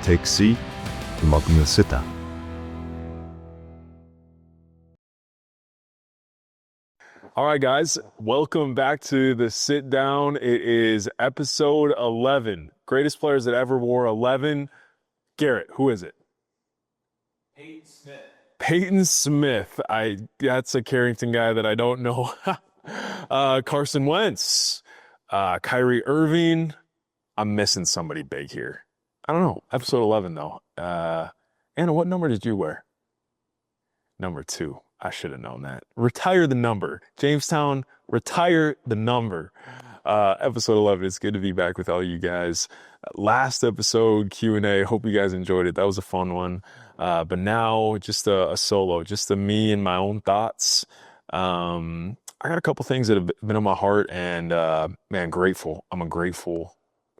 take a seat, and welcome to Sit Down. All right, guys, welcome back to the Sit Down. It is episode 11. Greatest players that ever wore 11. Garrett, who is it? Peyton Smith. That's a Carrington guy that I don't know. Carson Wentz. Kyrie Irving. I'm missing somebody big here. I don't know. Episode 11, though. Anna, what number did you wear? Number 2. I should have known that. Retire the number. Jamestown, retire the number. Episode 11. It's good to be back with all you guys. Last episode, Q&A. Hope you guys enjoyed it. That was a fun one. But now, just a solo. Just me and my own thoughts. I got a couple things that have been on my heart. And, man, grateful. I'm a grateful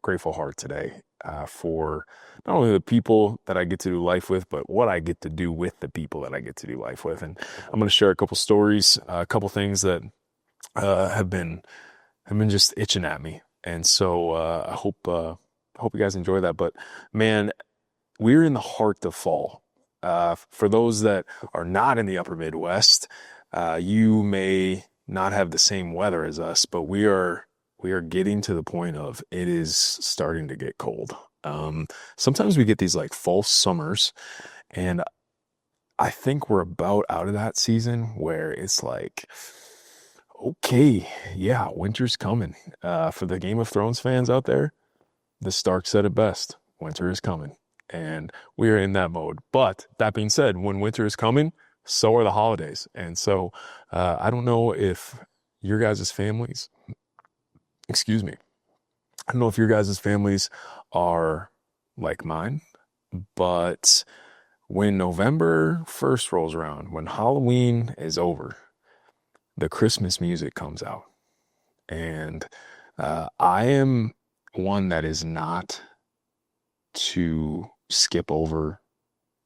heart today. For not only the people that I get to do life with, but what I get to do with the people that I get to do life with. And I'm going to share a couple stories, a couple things that have been just itching at me. And so I hope you guys enjoy that. But man, we're in the heart of fall. For those that are not in the upper Midwest, you may not have the same weather as us, but we are getting to the point of it is starting to get cold. Sometimes we get these like false summers, and I think we're about out of that season where it's like, okay, yeah, winter's coming. For the Game of Thrones fans out there, the Stark said it best. Winter is coming, and we are in that mode. But that being said, when winter is coming, so are the holidays. And so I don't know if your guys' families, I don't know if your guys' families are like mine, but when November 1st rolls around, when Halloween is over, the Christmas music comes out. And I am one that is not to skip over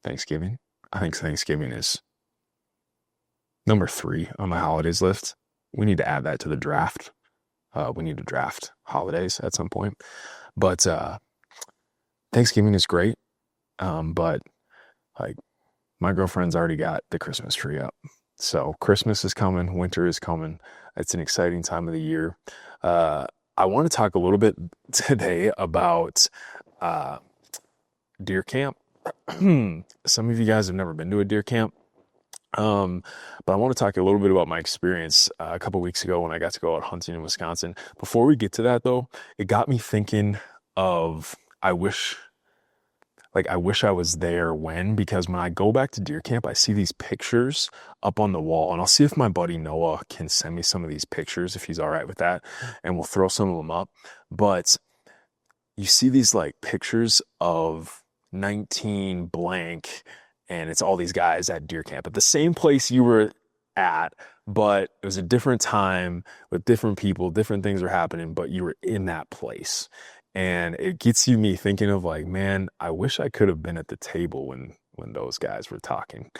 Thanksgiving. I think Thanksgiving is number 3 on my holidays list. We need to add that to the draft. We need to draft holidays at some point. But Thanksgiving is great. But like my girlfriend's already got the Christmas tree up. So Christmas is coming, winter is coming. It's an exciting time of the year. I want to talk a little bit today about deer camp. Some of you guys have never been to a deer camp. But I want to talk a little bit about my experience a couple weeks ago when I got to go out hunting in Wisconsin. Before we get to that though, it got me thinking of, I wish I was there because when I go back to deer camp, I see these pictures up on the wall, and I'll see if my buddy Noah can send me some of these pictures if he's all right with that, and we'll throw some of them up. But you see these like pictures of 19 blank, and it's all these guys at deer camp at the same place you were at, but it was a different time with different people, different things were happening, but you were in that place. And it gets me thinking of like, man, I wish I could have been at the table when those guys were talking.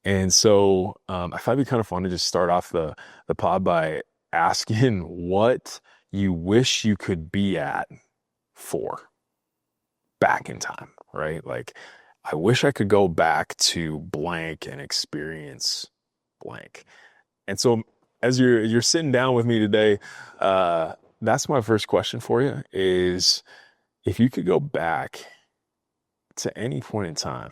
And so I thought it'd be kind of fun to just start off the pod by asking what you wish you could be at for back in time, right? Like, I wish I could go back to blank and experience blank. And so as you're sitting down with me today, that's my first question for you is, if you could go back to any point in time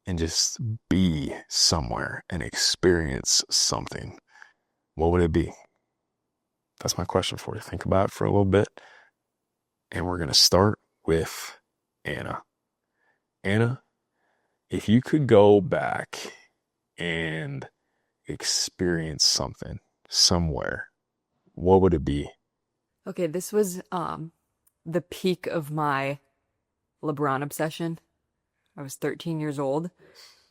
and just be somewhere and experience something, what would it be? That's my question for you. Think about it for a little bit. And we're going to start with Anna. Anna, if you could go back and experience something somewhere, what would it be? Okay, this was the peak of my LeBron obsession. I was 13 years old.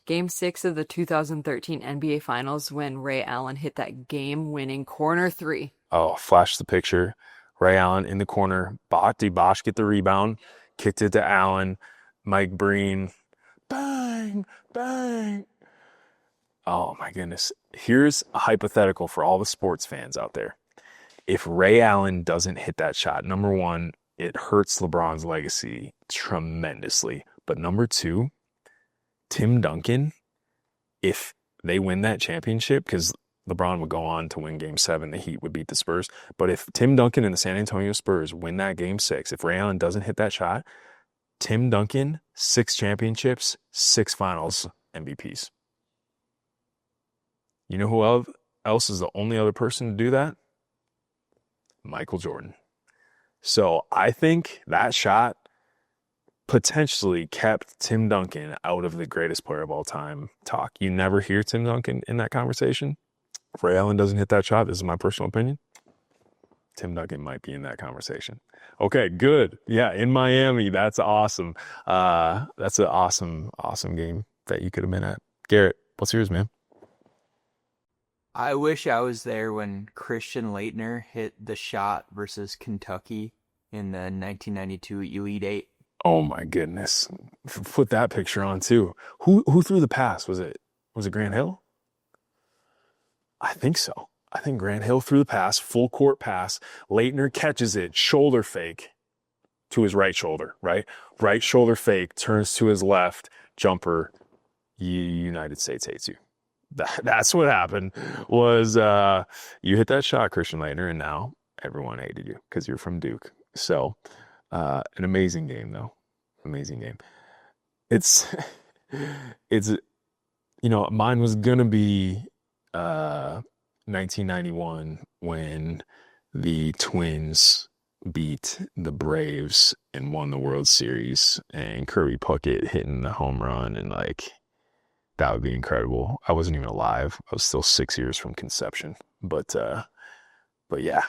Game 6 of the 2013 NBA Finals when Ray Allen hit that game-winning corner 3. Oh, flash the picture. Ray Allen in the corner. Did Bosh get the rebound? Kicked it to Allen. Mike Breen. Bang, bang. Oh my goodness. Here's a hypothetical for all the sports fans out there. If Ray Allen doesn't hit that shot, number one, it hurts LeBron's legacy tremendously. But number two, Tim Duncan, if they win that championship, because LeBron would go on to win Game 7, the Heat would beat the Spurs. But if Tim Duncan and the San Antonio Spurs win that Game 6, if Ray Allen doesn't hit that shot, Tim Duncan, 6 championships, 6 finals MVPs. You know who else is the only other person to do that? Michael Jordan. So I think that shot potentially kept Tim Duncan out of the greatest player of all time talk. You never hear Tim Duncan in that conversation. If Ray Allen doesn't hit that shot, this is my personal opinion, Tim Duncan might be in that conversation. Okay, good. Yeah, in Miami. That's awesome. That's an awesome game that you could have been at. Garrett, what's yours, man? I wish I was there when Christian Laettner hit the shot versus Kentucky in the 1992 Elite Eight. Oh my goodness. Put that picture on too. Who threw the pass? Was it Grant Hill? I think so. I think Grant Hill threw the pass, full court pass. Laettner catches it, shoulder fake to his right shoulder, right? Right shoulder fake, turns to his left, jumper. United States hates you. That's what happened was you hit that shot, Christian Laettner, and now everyone hated you because you're from Duke. So an amazing game, though. Amazing game. It's mine was gonna be 1991 when the Twins beat the Braves and won the World Series, and Kirby Puckett hitting the home run, and like that would be incredible. I wasn't even alive. I was still 6 years from conception, but yeah,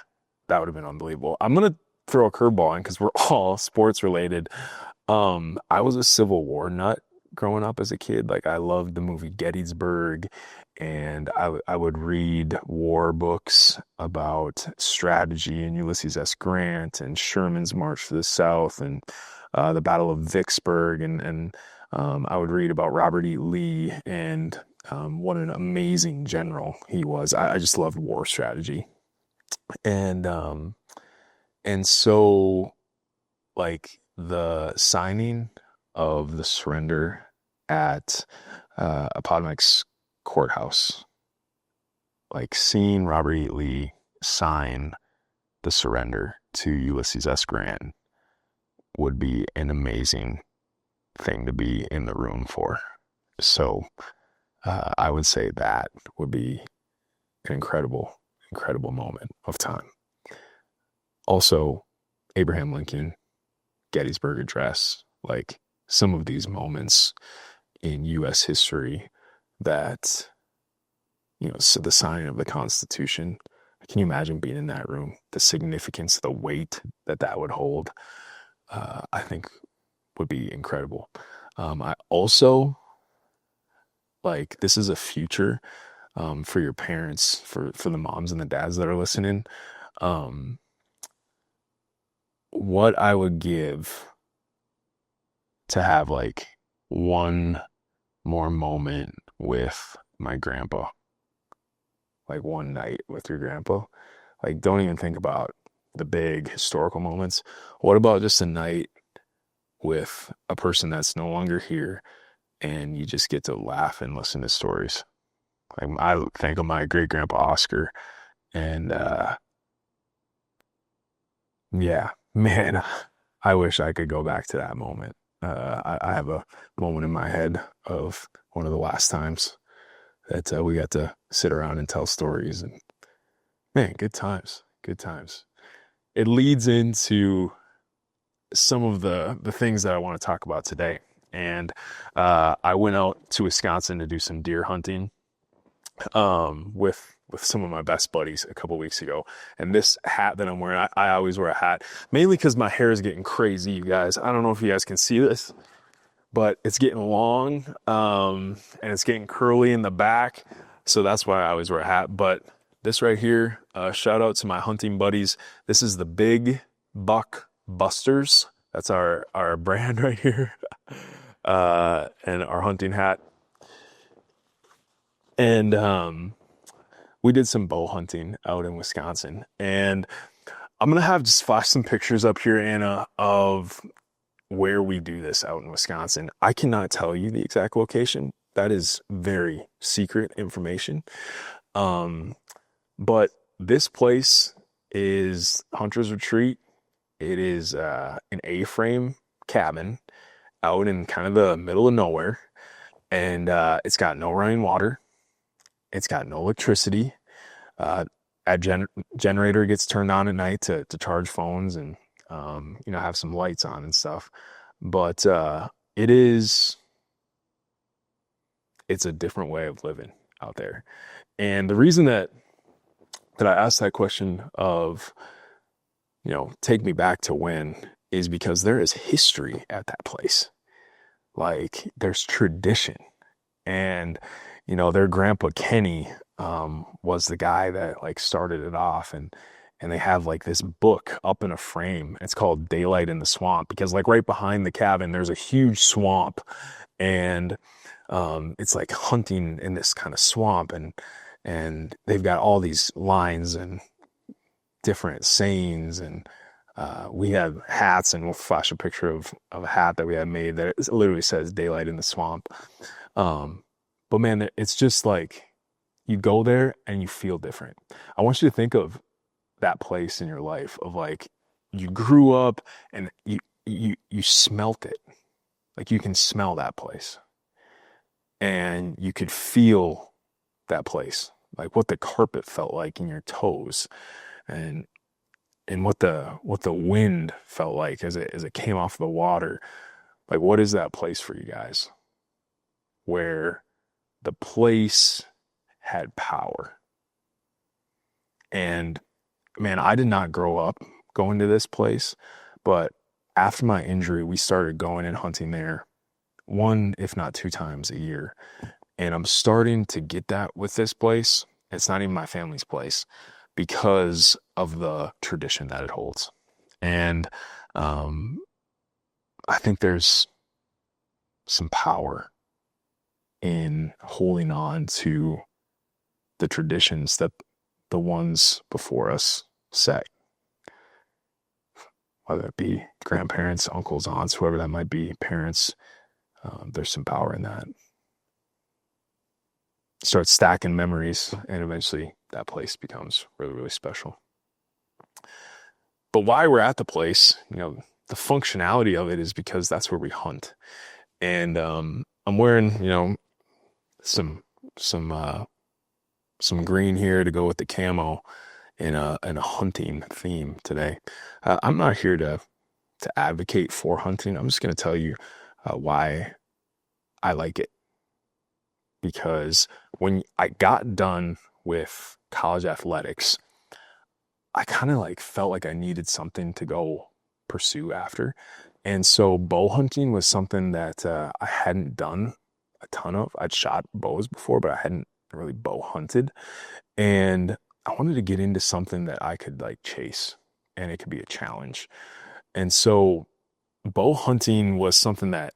that would have been unbelievable. I'm gonna throw a curveball in because we're all sports related. I was a Civil War nut growing up as a kid. Like I loved the movie Gettysburg, and I would read war books about strategy and Ulysses S. Grant and Sherman's March to the South and the Battle of Vicksburg, and I would read about Robert E. Lee and what an amazing general he was. I just loved war strategy, and so like the signing of the surrender at Appomattox Courthouse, like seeing Robert E. Lee sign the surrender to Ulysses S. Grant would be an amazing thing to be in the room for. So I would say that would be an incredible moment of time. Also, Abraham Lincoln, Gettysburg Address, like some of these moments in U.S. history that, so the signing of the Constitution, can you imagine being in that room? The significance, the weight that would hold, I think would be incredible. I also, like, this is a future for your parents, for the moms and the dads that are listening. What I would give to have like one more moment with my grandpa, like one night with your grandpa. Like, don't even think about the big historical moments. What about just a night with a person that's no longer here, and you just get to laugh and listen to stories? Like, I think of my great grandpa Oscar, and yeah, man, I wish I could go back to that moment. I have a moment in my head of one of the last times that we got to sit around and tell stories, and man, good times. It leads into some of the things that I want to talk about today. And I went out to Wisconsin to do some deer hunting with some of my best buddies a couple weeks ago. And this hat that I'm wearing, I always wear a hat, mainly because my hair is getting crazy, you guys. I don't know if you guys can see this, but it's getting long and it's getting curly in the back. So that's why I always wear a hat. But this right here, shout out to my hunting buddies. This is the Big Buck Busters. That's our brand right here. And our hunting hat. And we did some bow hunting out in Wisconsin. And I'm going to have just flash some pictures up here, Anna, of where we do this out in Wisconsin. I cannot tell you the exact location. That is very secret information. But this place is Hunter's Retreat. It is an A-frame cabin out in kind of the middle of nowhere. And it's got no running water. It's got no electricity. A generator gets turned on at night to charge phones and have some lights on and stuff. But it's a different way of living out there. And the reason that I asked that question of, take me back to when, is because there is history at that place. Like, there's tradition. And, their grandpa Kenny was the guy that like started it off, and they have like this book up in a frame. It's called Daylight in the Swamp, because like right behind the cabin there's a huge swamp, and it's like hunting in this kind of swamp, and they've got all these lines and different sayings, and we have hats, and we'll flash a picture of a hat that we had made that it literally says Daylight in the Swamp. But man, it's just like, you go there and you feel different. I want you to think of that place in your life of like, you grew up and you smelt it. Like, you can smell that place, and you could feel that place, like what the carpet felt like in your toes, and what the wind felt like as it came off the water. Like, what is that place for you guys, where the place had power? And man, I did not grow up going to this place, but after my injury, we started going and hunting there 1, if not 2 times a year. And I'm starting to get that with this place. It's not even my family's place, because of the tradition that it holds. And I think there's some power in holding on to the traditions that the ones before us set, whether it be grandparents, uncles, aunts, whoever that might be, parents. There's some power in that. Start stacking memories, and eventually that place becomes really, really special. But why we're at the place, the functionality of it is because that's where we hunt. And I'm wearing, some green here to go with the camo in a hunting theme today. I'm not here to advocate for hunting. I'm just going to tell you why I like it. Because when I got done with college athletics, I kind of like felt like I needed something to go pursue after. And so bow hunting was something that I hadn't done a ton of. I'd shot bows before, but I hadn't really bow hunted. And I wanted to get into something that I could like chase, and it could be a challenge. And so bow hunting was something that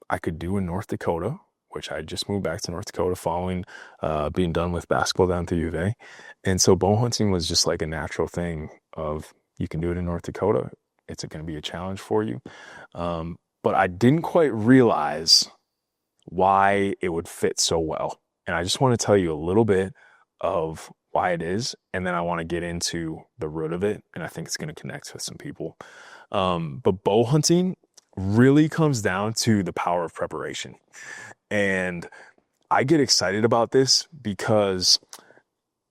I could do in North Dakota, which I just moved back to North Dakota following being done with basketball down to U of A. And so bow hunting was just like a natural thing of, you can do it in North Dakota. It's going to be a challenge for you. But I didn't quite realize why it would fit so well. And I just want to tell you a little bit of why it is, and then I want to get into the root of it, and I think it's going to connect with some people. But bow hunting really comes down to the power of preparation. And I get excited about this because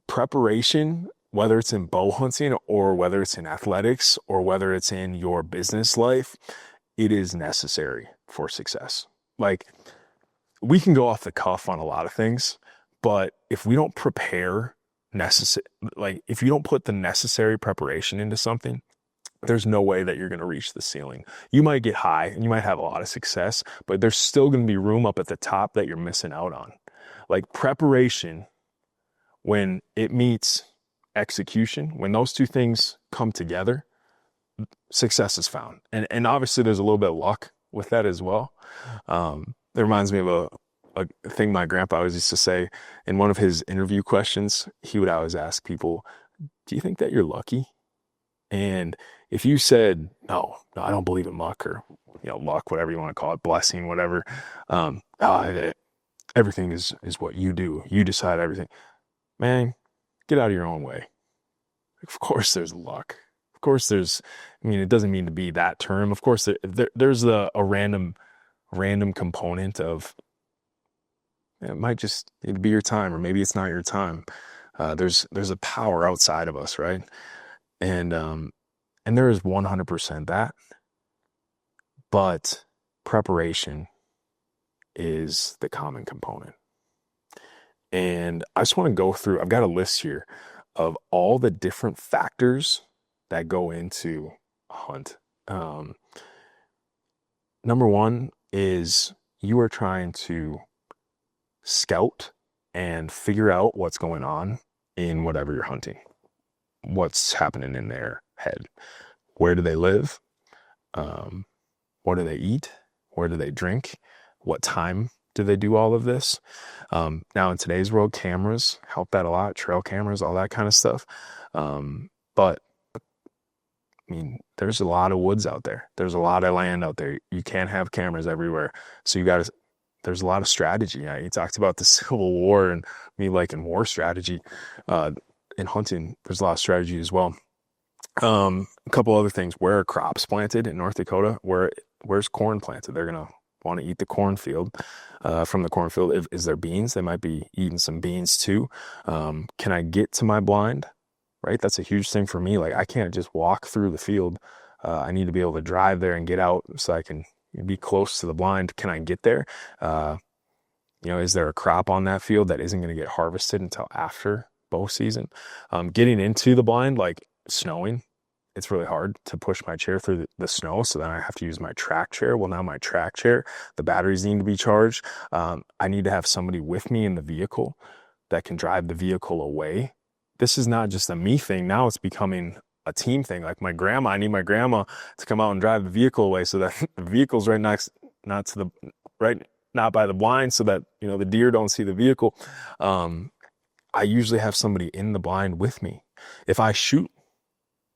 preparation, whether it's in bow hunting or whether it's in athletics or whether it's in your business life, it is necessary for success. Like, we can go off the cuff on a lot of things, but if we don't prepare if you don't put the necessary preparation into something, there's no way that you're going to reach the ceiling. You might get high and you might have a lot of success, but there's still going to be room up at the top that you're missing out on. Like, preparation, when it meets execution, when those two things come together, success is found. And obviously there's a little bit of luck with that as well. It reminds me of a thing my grandpa always used to say in one of his interview questions. He would always ask people, do you think that you're lucky? And if you said, no, I don't believe in luck, or luck, whatever you want to call it, blessing, whatever. Everything is what you do. You decide everything. Man, get out of your own way. Of course there's luck. Of course there's, it doesn't mean to be that term. Of course there's a random component of, it might just need to be your time, or maybe it's not your time. There's a power outside of us, right? And there is 100% that, but preparation is the common component. And I just want to go through, I've got a list here of all the different factors that go into a hunt. Number one is you are trying to scout and figure out what's going on in whatever you're hunting. What's happening in their head. Where do they live? What do they eat? Where do they drink? What time do they do all of this? Now in today's world, cameras help that a lot, trail cameras, all that kind of stuff. But there's a lot of woods out there. There's a lot of land out there. You can't have cameras everywhere. So there's a lot of strategy. You talked about the Civil War and me liking war strategy. In hunting, there's a lot of strategy as well. A couple other things. Where are crops planted in North Dakota? Where's corn planted? They're going to want to eat the cornfield. From the cornfield, is there beans? They might be eating some beans too. Can I get to my blind? Right? That's a huge thing for me. Like, I can't just walk through the field. I need to be able to drive there and get out so I can be close to the blind. Can I get there? Is there a crop on that field that isn't going to get harvested until after bow season? Getting into the blind, like snowing, it's really hard to push my chair through the snow. So then I have to use my track chair. Well, now my track chair, the batteries need to be charged. I need to have somebody with me in the vehicle that can drive the vehicle away. This is not just a me thing. Now it's becoming a team thing. Like I need my grandma to come out and drive the vehicle away so that the vehicle's right next, not by the blind, so that, the deer don't see the vehicle. I usually have somebody in the blind with me. If I shoot,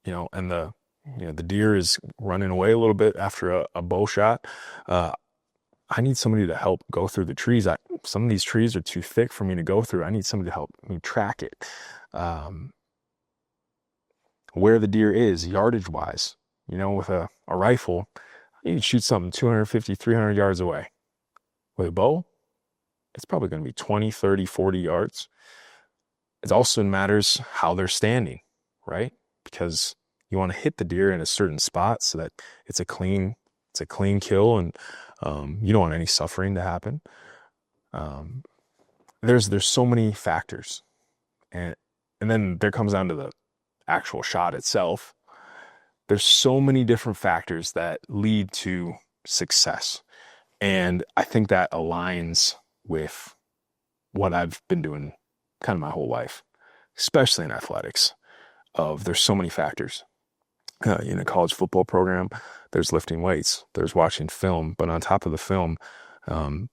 and the deer is running away a little bit after a bow shot, I need somebody to help go through the trees. Some of these trees are too thick for me to go through. I need somebody to help me track it. Where the deer is, yardage wise, with a rifle, you can shoot something 250, 300 yards away. With a bow, it's probably going to be 20, 30, 40 yards. It also matters how they're standing, right? Because you want to hit the deer in a certain spot so that it's a clean kill, and you don't want any suffering to happen. There's so many factors, and then there comes down to the actual shot itself. There's so many different factors that lead to success, and I think that aligns with what I've been doing kind of my whole life, especially in athletics. There's so many factors. In a college football program, there's lifting weights, there's watching film, but on top of the film,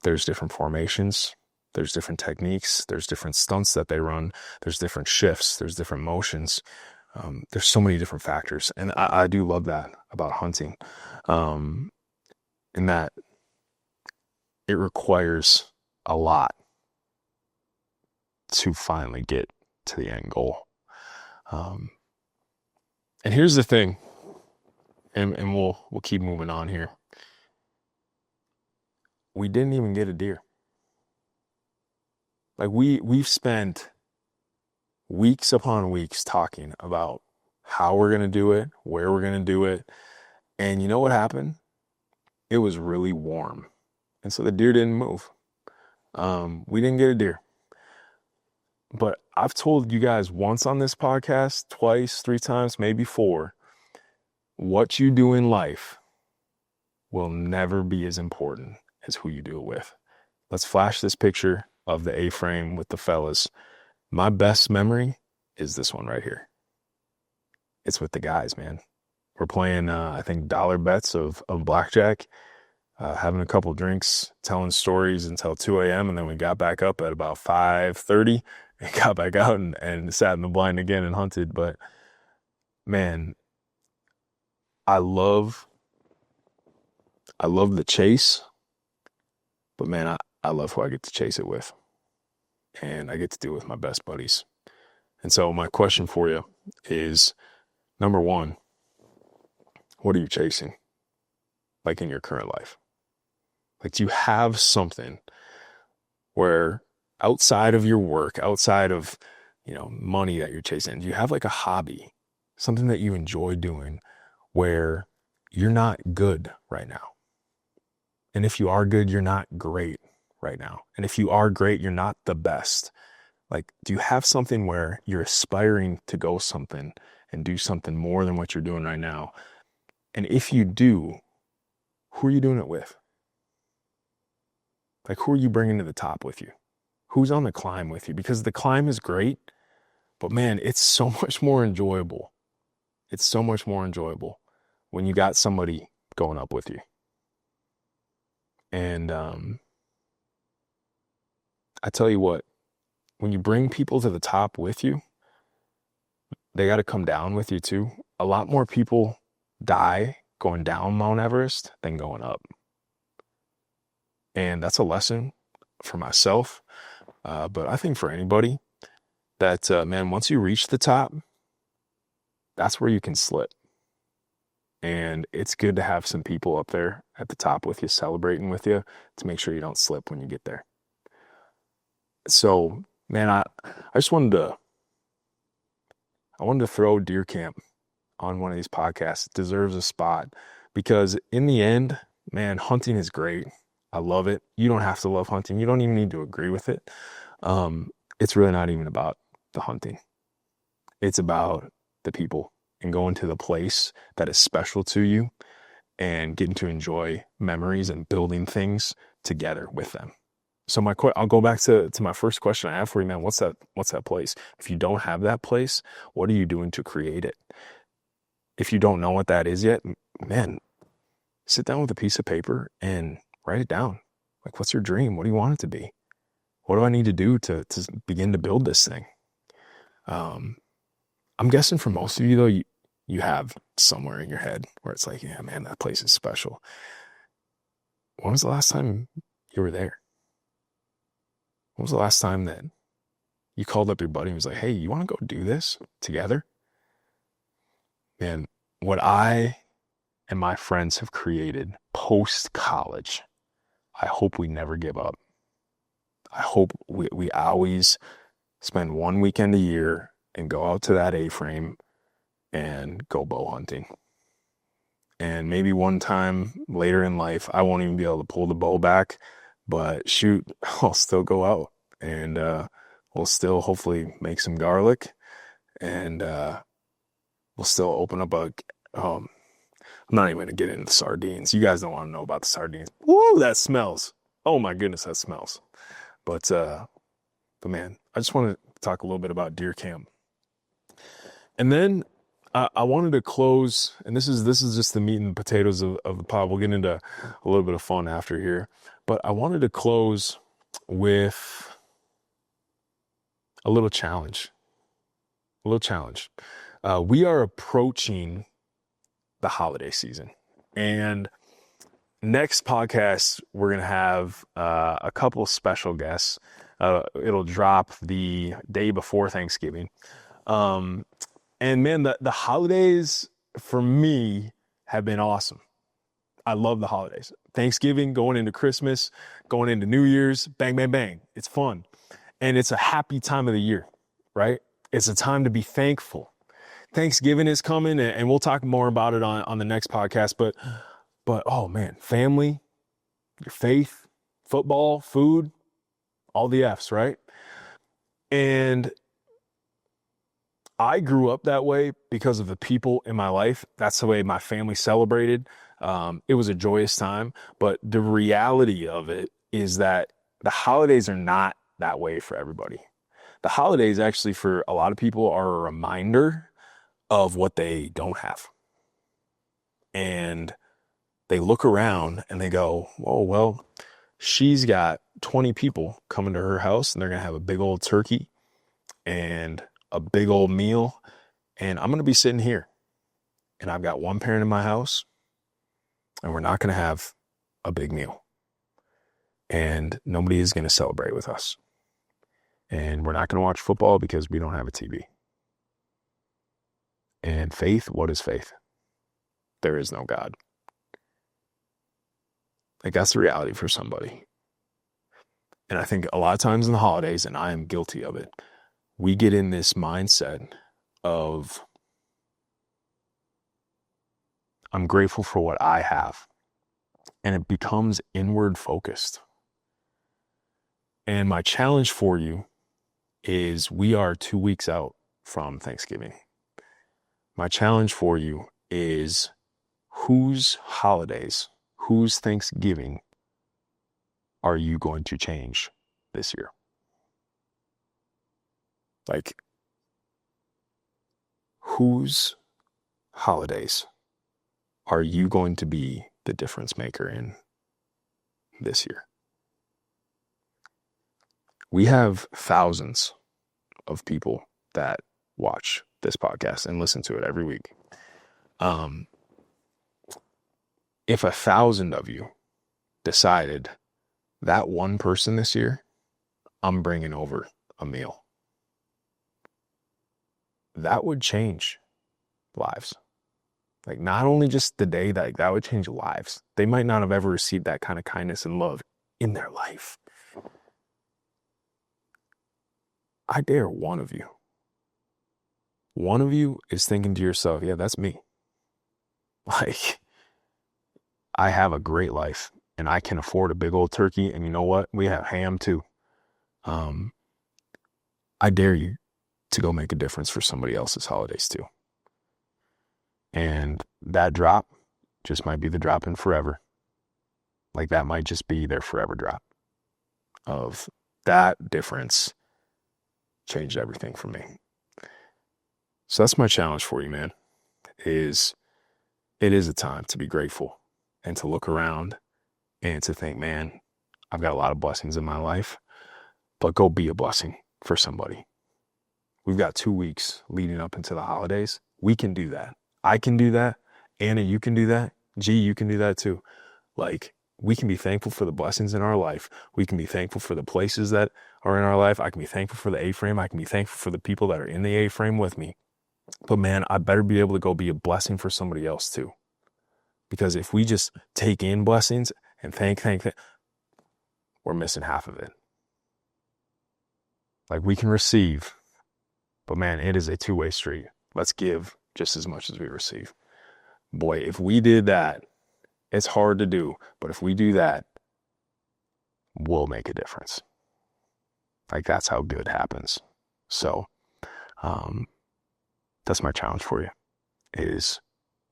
there's different formations, there's different techniques, there's different stunts that they run, there's different shifts, there's different motions. There's so many different factors, and I do love that about hunting, in that it requires a lot to finally get to the end goal. And here's the thing, and we'll keep moving on here. We didn't even get a deer. Like we've spent weeks upon weeks talking about how we're going to do it, where we're going to do it. And you know what happened? It was really warm. And so the deer didn't move. We didn't get a deer. But I've told you guys once on this podcast, twice, 3 times, maybe 4, what you do in life will never be as important as who you do it with. Let's flash this picture of the A-frame with the fellas. My best memory is this one right here. It's with the guys, man. We're playing, I think, dollar bets of blackjack, having a couple drinks, telling stories until 2 a.m. And then we got back up at about 5:30 and got back out and sat in the blind again and hunted. But man, I love I love the chase, but man, I love who I get to chase it with. And I get to do it with my best buddies. And so my question for you is, number one, what are you chasing? Like in your current life? Like, do you have something where outside of your work, outside of, money that you're chasing, do you have like a hobby, something that you enjoy doing where you're not good right now? And if you are good, you're not great right now. And if you are great, you're not the best. Like, do you have something where you're aspiring to go something and do something more than what you're doing right now? And if you do, who are you doing it with? Like, who are you bringing to the top with you? Who's on the climb with you? Because the climb is great, but man, it's so much more enjoyable. It's so much more enjoyable when you got somebody going up with you. And I tell you what, when you bring people to the top with you, they got to come down with you too. A lot more people die going down Mount Everest than going up. And that's a lesson for myself. But I think for anybody that, man, once you reach the top, that's where you can slip. And it's good to have some people up there at the top with you, celebrating with you, to make sure you don't slip when you get there. So, man, I just wanted to throw Deer Camp on one of these podcasts. It deserves a spot because in the end, man, hunting is great. I love it. You don't have to love hunting. You don't even need to agree with it. It's really not even about the hunting. It's about the people and going to the place that is special to you and getting to enjoy memories and building things together with them. So I'll go back to my first question I have for you, man. What's that place? If you don't have that place, what are you doing to create it? If you don't know what that is yet, man, sit down with a piece of paper and write it down. Like, what's your dream? What do you want it to be? What do I need to do to begin to build this thing? I'm guessing for most of you, though, you have somewhere in your head where it's like, yeah, man, that place is special. When was the last time you were there? When was the last time that you called up your buddy and was like, hey, you want to go do this together? Man, what I and my friends have created post-college, I hope we never give up. I hope we always spend one weekend a year and go out to that A-frame and go bow hunting. And maybe one time later in life, I won't even be able to pull the bow back, but shoot, I'll still go out and we'll still hopefully make some garlic and we'll still open up I'm not even going to get into the sardines. You guys don't want to know about the sardines. Woo, that smells. Oh my goodness, that smells. But man, I just want to talk a little bit about Deer Camp. And then I wanted to close, and this is just the meat and potatoes of the pod. We'll get into a little bit of fun after here. But I wanted to close with a little challenge. We are approaching the holiday season. And next podcast, we're going to have a couple of special guests. It'll drop the day before Thanksgiving. And man, the holidays for me have been awesome. I love the holidays. Thanksgiving, going into Christmas, going into New Year's, bang, bang, bang. It's fun. And it's a happy time of the year, right? It's a time to be thankful. Thanksgiving is coming, and we'll talk more about it on the next podcast. But oh man, family, your faith, football, food, all the F's, right? And I grew up that way because of the people in my life. That's the way my family celebrated. It was a joyous time, but the reality of it is that the holidays are not that way for everybody. The holidays actually for a lot of people are a reminder of what they don't have. And they look around and they go, oh, well, she's got 20 people coming to her house and they're going to have a big old turkey and a big old meal. And I'm going to be sitting here and I've got one parent in my house and we're not going to have a big meal. And nobody is going to celebrate with us. And we're not going to watch football because we don't have a TV. And faith, what is faith? There is no God. Like, that's the reality for somebody. And I think a lot of times in the holidays, and I am guilty of it, we get in this mindset of, I'm grateful for what I have. And it becomes inward focused. And my challenge for you is, we are 2 weeks out from Thanksgiving. My challenge for you is, whose holidays, whose Thanksgiving are you going to change this year? Like, whose holidays are you going to be the difference maker in this year? We have thousands of people that watch this podcast and listen to it every week. If 1,000 of you decided that one person this year, I'm bringing over a meal, that would change lives. Like, not only just the day, that would change lives. They might not have ever received that kind of kindness and love in their life. I dare one of you is thinking to yourself, yeah, that's me. Like, I have a great life and I can afford a big old turkey. And you know what? We have ham too. I dare you to go make a difference for somebody else's holidays too. And that drop just might be the drop in forever. Like, that might just be their forever drop of that difference changed everything for me. So that's my challenge for you, man, it is a time to be grateful and to look around and to think, man, I've got a lot of blessings in my life, but go be a blessing for somebody. We've got 2 weeks leading up into the holidays. We can do that. I can do that. Anna, you can do that. G, you can do that too. Like, we can be thankful for the blessings in our life. We can be thankful for the places that are in our life. I can be thankful for the A-frame. I can be thankful for the people that are in the A-frame with me. But man, I better be able to go be a blessing for somebody else too. Because if we just take in blessings and thank, we're missing half of it. Like, we can receive, but man, it is a two-way street. Let's give just as much as we receive. Boy, if we did that, it's hard to do, but if we do that, we'll make a difference. Like, that's how good happens. So, that's my challenge for you, is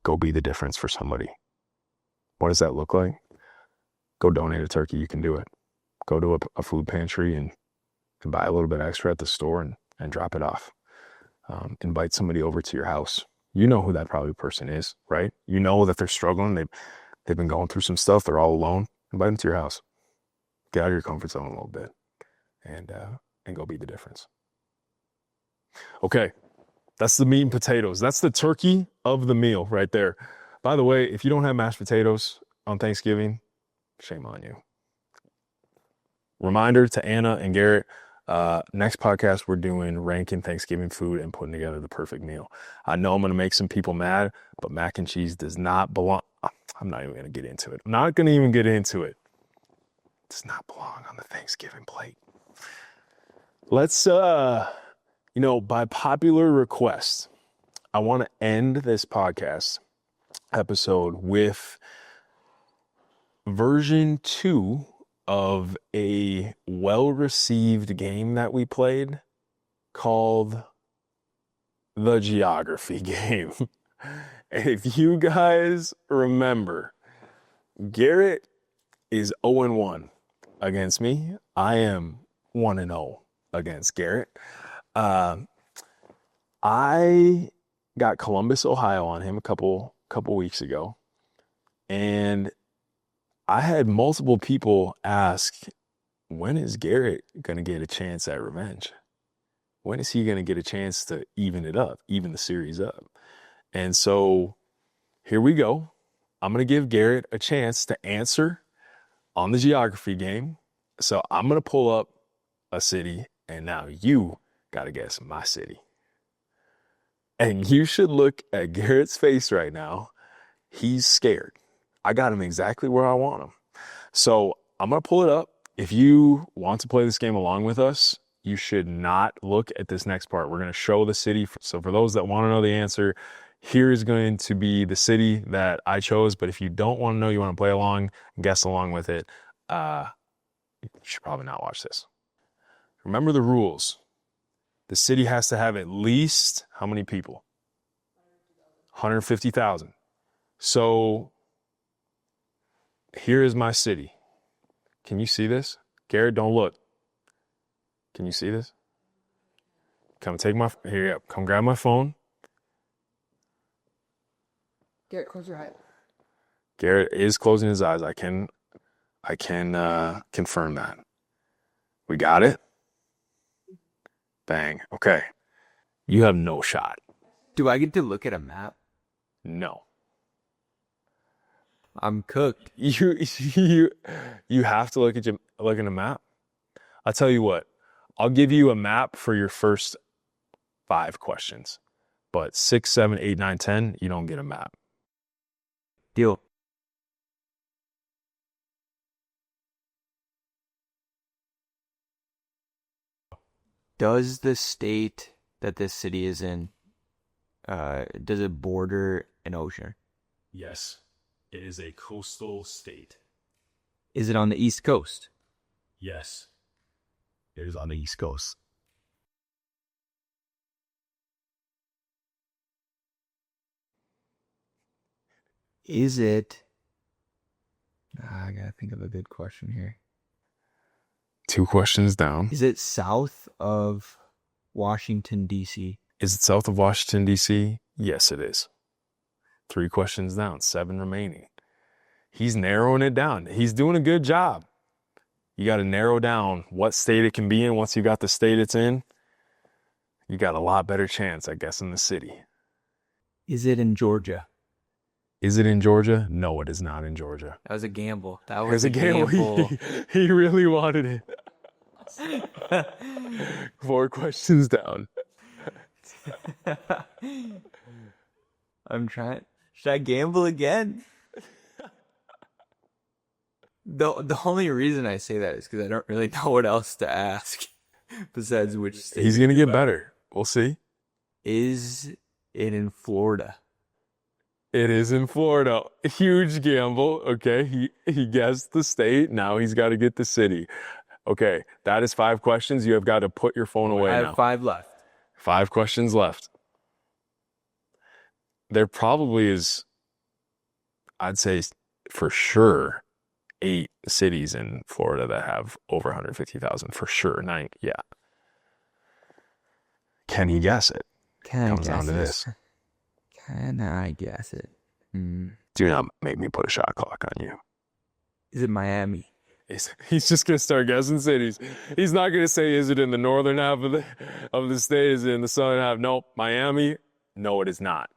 go be the difference for somebody. What does that look like? Go donate a turkey. You can do it. Go to a food pantry and buy a little bit extra at the store and drop it off. Invite somebody over to your house. You know who that probably person is, right? You know that they're struggling. They've been going through some stuff. They're all alone. Invite them to your house. Get out of your comfort zone a little bit and go be the difference. Okay. That's the meat and potatoes. That's the turkey of the meal right there. By the way, if you don't have mashed potatoes on Thanksgiving, shame on you. Reminder to Anna and Garrett, next podcast, we're doing ranking Thanksgiving food and putting together the perfect meal. I know I'm going to make some people mad, but mac and cheese does not belong. I'm not even going to get into it. I'm not going to even get into it. It does not belong on the Thanksgiving plate. Let's, by popular request, I want to end this podcast episode with version 2 of a well-received game that we played called the Geography Game. If you guys remember, Garrett is 0-1 against me. I am 1-0 against Garrett. I got Columbus, Ohio on him a couple weeks ago, and I had multiple people ask, when is Garrett going to get a chance at revenge? When is he going to get a chance to even it up, even the series up? And so here we go. I'm going to give Garrett a chance to answer on the geography game. So I'm going to pull up a city, and now you got to guess my city. And you should look at Garrett's face right now. He's scared. I got him exactly where I want him. So I'm going to pull it up. If you want to play this game along with us, you should not look at this next part. We're going to show the city. So for those that want to know the answer, here is going to be the city that I chose. But if you don't want to know, you want to play along, guess along with it, you should probably not watch this. Remember the rules. The city has to have at least how many people? 150,000. So here is my city. Can you see this? Garrett, don't look. Can you see this? Come take my, here, yeah, come grab my phone. Garrett, close your eyes. Garrett is closing his eyes. I can confirm that. We got it? Bang. Okay. You have no shot. Do I get to look at a map? No. I'm cooked. You have to look at a map. I'll tell you what. I'll give you a map for your first 5 questions. But 6, 7, 8, 9, 10, you don't get a map. Deal. Does the state that this city is in, does it border an ocean? Yes. It is a coastal state. Is it on the East Coast? Yes. It is on the East Coast. Is it... I gotta think of a good question here. 2 questions down. Is it south of Washington, D.C.? Is it south of Washington, D.C.? Yes, it is. 3 questions down, 7 remaining. He's narrowing it down. He's doing a good job. You got to narrow down what state it can be in. Once you got the state it's in, you got a lot better chance, I guess, in the city. Is it in Georgia? Is it in Georgia? No, it is not in Georgia. That was a gamble. That It was a gamble. He really wanted it. 4 questions down. I'm trying. Should I gamble again? The only reason I say that is because I don't really know what else to ask besides which state. He's going to get better. We'll see. Is it in Florida? It is in Florida. Huge gamble. Okay. He guessed the state. Now he's got to get the city. Okay. That is 5 questions. You have got to put your phone away I now. have 5 left. 5 questions left. There probably is, I'd say for sure, 8 cities in Florida that have over 150,000 for sure. 9, yeah. Can he guess it? Comes down to this. Can I guess it? Do not make me put a shot clock on you. Is it Miami? He's just gonna start guessing cities. He's not gonna say, is it in the northern half of the state? Is it in the southern half? Nope. Miami? No, it is not.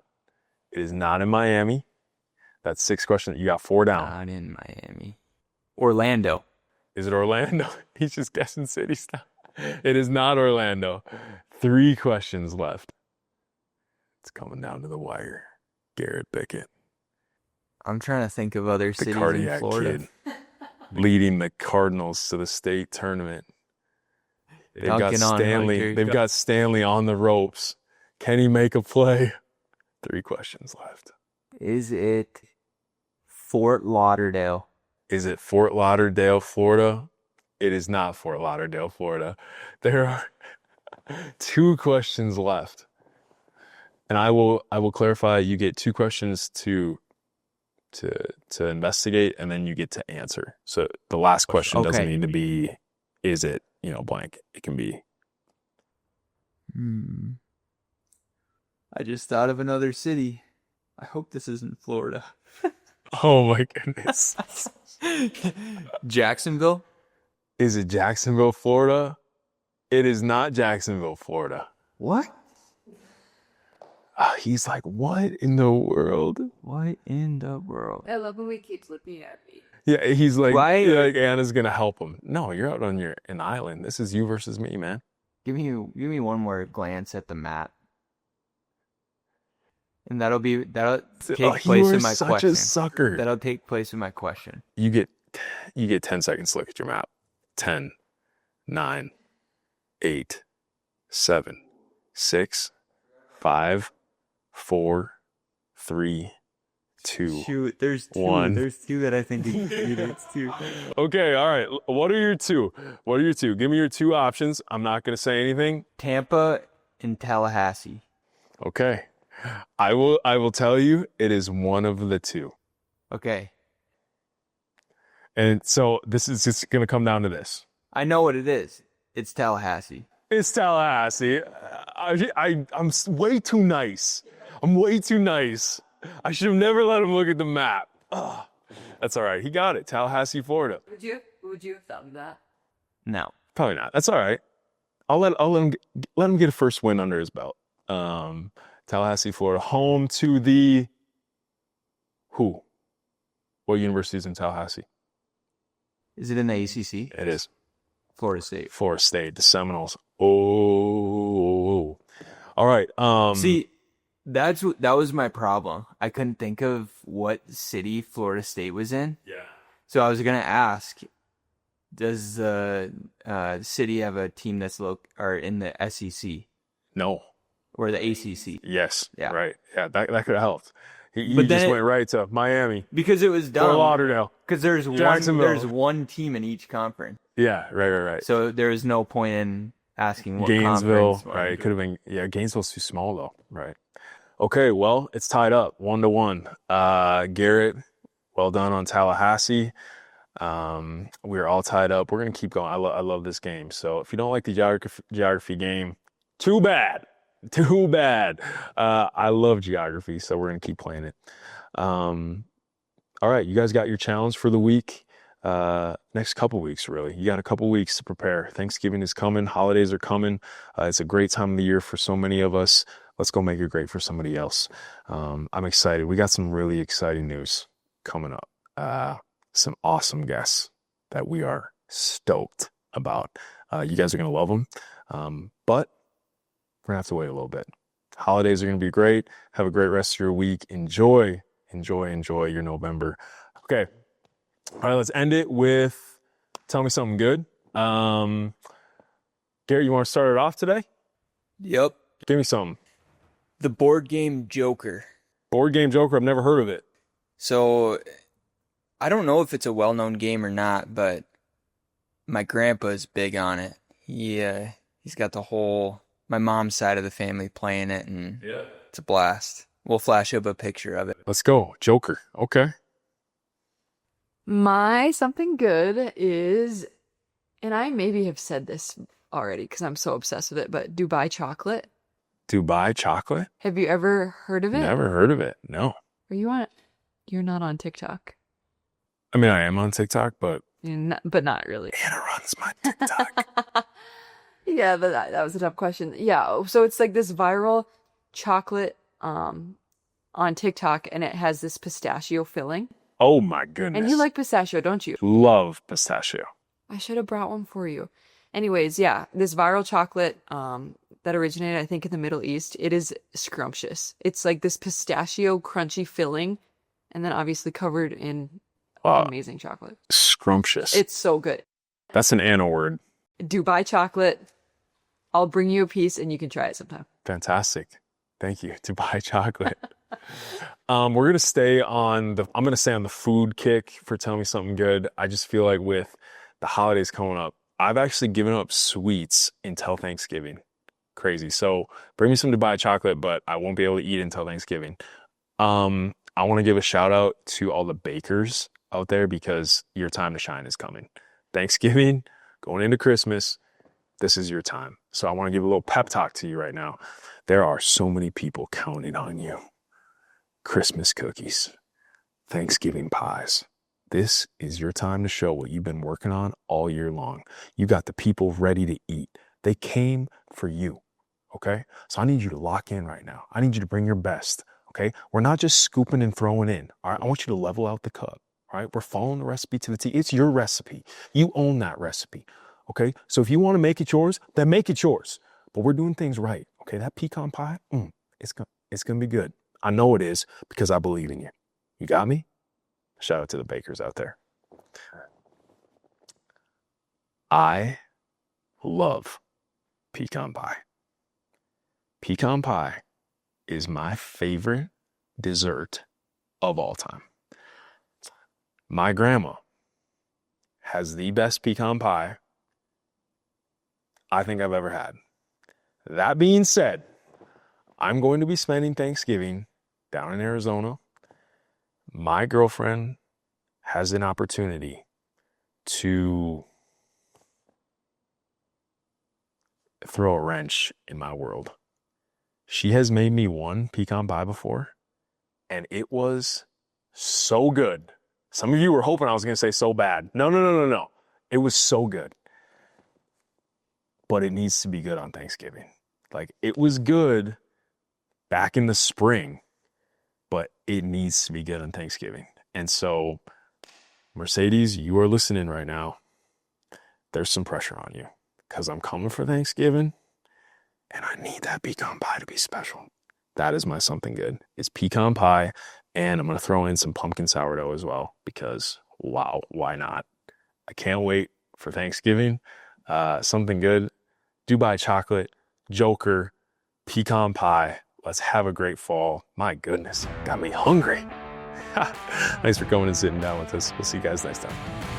It is not in Miami. That's 6 questions. You got 4 down. Not in Miami. Orlando. Is it Orlando? He's just guessing cities now. It is not Orlando. 3 questions left. It's coming down to the wire. Garrett Bickett, I'm trying to think of other the cities in cardiac Florida. kid, leading the Cardinals to the state tournament. They've got Dunking on Stanley. Hunter. They've got Stanley on the ropes. Can he make a play? 3 questions left. Is it Fort Lauderdale? Is it Fort Lauderdale, Florida? It is not Fort Lauderdale, Florida. There are 2 questions left. And I will clarify, you get 2 questions to investigate, and then you get to answer. So the last question doesn't Okay. need to be, is it, blank. It can be. I just thought of another city. I hope this isn't Florida. Oh my goodness. Jacksonville? Is it Jacksonville, Florida? It is not Jacksonville, Florida. What? He's like, what in the world? What in the world? I love when he keeps looking at me. Yeah, he's like, Why- like Anna's gonna help him. No, you're out on an island. This is you versus me, man. Give me one more glance at the map. And that'll take you place are in my such question. a sucker. That'll take place in my question. You get 10 seconds to look at your map. 10, 9, 8, 7, 6, 5, 4, 3, 2. Shoot, there's two. 1. There's two that I think it's two. Okay, all right. What are your two? Give me your two options. I'm not going to say anything. Tampa and Tallahassee. Okay. I will tell you it is one of the two. Okay. And so this is just going to come down to this. I know what it is. It's Tallahassee. It's Tallahassee. I'm way too nice. I'm way too nice. I should have never let him look at the map. Ugh. That's all right. He got it. Tallahassee, Florida. Would you have thought of that? No. Probably not. That's all right. I'll let him get a first win under his belt. Tallahassee, Florida, home to the who? What university is in Tallahassee? Is it in the ACC? It is Florida State. Florida State, the Seminoles. Oh, all right. See, that was my problem. I couldn't think of what city Florida State was in. Yeah. So I was gonna ask, does the city have a team that's in the SEC No. or the ACC? Yes. Yeah. Right. Yeah. That could have helped. He But then just went right to Miami, Because it was Fort dumb. Lauderdale. Because there's Jacksonville. one team in each conference, Yeah. Right. so there was no point in asking what Gainesville. conference. Right. It could have been. Yeah. Gainesville's too small though. Right. Okay. Well, it's tied up 1-1. Garrett, well done on Tallahassee. We're all tied up. We're gonna keep going. I love this game. So if you don't like the geography game, too bad. Too bad. I love geography, so we're gonna keep playing it. All right, you guys got your challenge for the week. Next couple weeks, really. You got a couple weeks to prepare. Thanksgiving is coming. Holidays are coming. It's a great time of the year for so many of us. Let's go make it great for somebody else. I'm excited. We got some really exciting news coming up. Some awesome guests that we are stoked about. You guys are going to love them. But we're going to have to wait a little bit. Holidays are going to be great. Have a great rest of your week. Enjoy your November. Okay. All right, let's end it with tell me something good. Gary, you want to start it off today? Yep. Give me something. The board game Joker. Board game Joker, I've never heard of it. So, I don't know if it's a well-known game or not, but my grandpa's big on it. He's got my mom's side of the family playing it, and it's a blast. We'll flash up a picture of it. Let's go. Joker. Okay. My something good is, and I maybe have said this already because I'm so obsessed with it, but Dubai chocolate. Dubai chocolate? Have you ever heard of it? Never heard of it. No. You're not on TikTok. I mean, I am on TikTok, but But not really. Anna runs my TikTok. Yeah, but that was a tough question. Yeah, so it's like this viral chocolate on TikTok, and it has this pistachio filling. Oh my goodness. And you like pistachio, don't you? Love pistachio. I should have brought one for you. Anyways, yeah, this viral chocolate that originated, I think, in the Middle East. It is scrumptious. It's like this pistachio crunchy filling, and then obviously covered in amazing chocolate. Scrumptious. It's so good. That's an Anna word. Dubai chocolate. I'll bring you a piece and you can try it sometime. Fantastic. Thank you. Dubai chocolate. We're gonna stay on I'm gonna stay on the food kick for Tell Me Something Good. I just feel like with the holidays coming up, I've actually given up sweets until Thanksgiving. Crazy. So bring me some Dubai chocolate, but I won't be able to eat until Thanksgiving. I want to give a shout out to all the bakers out there because your time to shine is coming. Thanksgiving, going into Christmas, this is your time. So I want to give a little pep talk to you right now. There are so many people counting on you. Christmas cookies, Thanksgiving pies. This is your time to show what you've been working on all year long. You got the people ready to eat. They came for you, okay? So I need you to lock in right now. I need you to bring your best, okay? We're not just scooping and throwing in, all right? I want you to level out the cup, all right? We're following the recipe to the T. It's your recipe. You own that recipe, okay? So if you want to make it yours, then make it yours. But we're doing things right, okay? That pecan pie, it's gonna be good. I know it is because I believe in you. You got me? Shout out to the bakers out there. I love pecan pie. Pecan pie is my favorite dessert of all time. My grandma has the best pecan pie I think I've ever had. That being said, I'm going to be spending Thanksgiving down in Arizona. My girlfriend has an opportunity to throw a wrench in my world. She has made me one pecan pie before, and it was so good. Some of you were hoping I was going to say so bad. No. It was so good. But it needs to be good on Thanksgiving. Like, it was good back in the spring, but it needs to be good on Thanksgiving. And so, Mercedes, you are listening right now. There's some pressure on you because I'm coming for Thanksgiving and I need that pecan pie to be special. That is my something good. It's pecan pie, and I'm going to throw in some pumpkin sourdough as well because, wow, why not? I can't wait for Thanksgiving. Something good. Dubai chocolate, Joker, pecan pie. Let's have a great fall. My goodness, got me hungry. Thanks for coming and sitting down with us. We'll see you guys next time.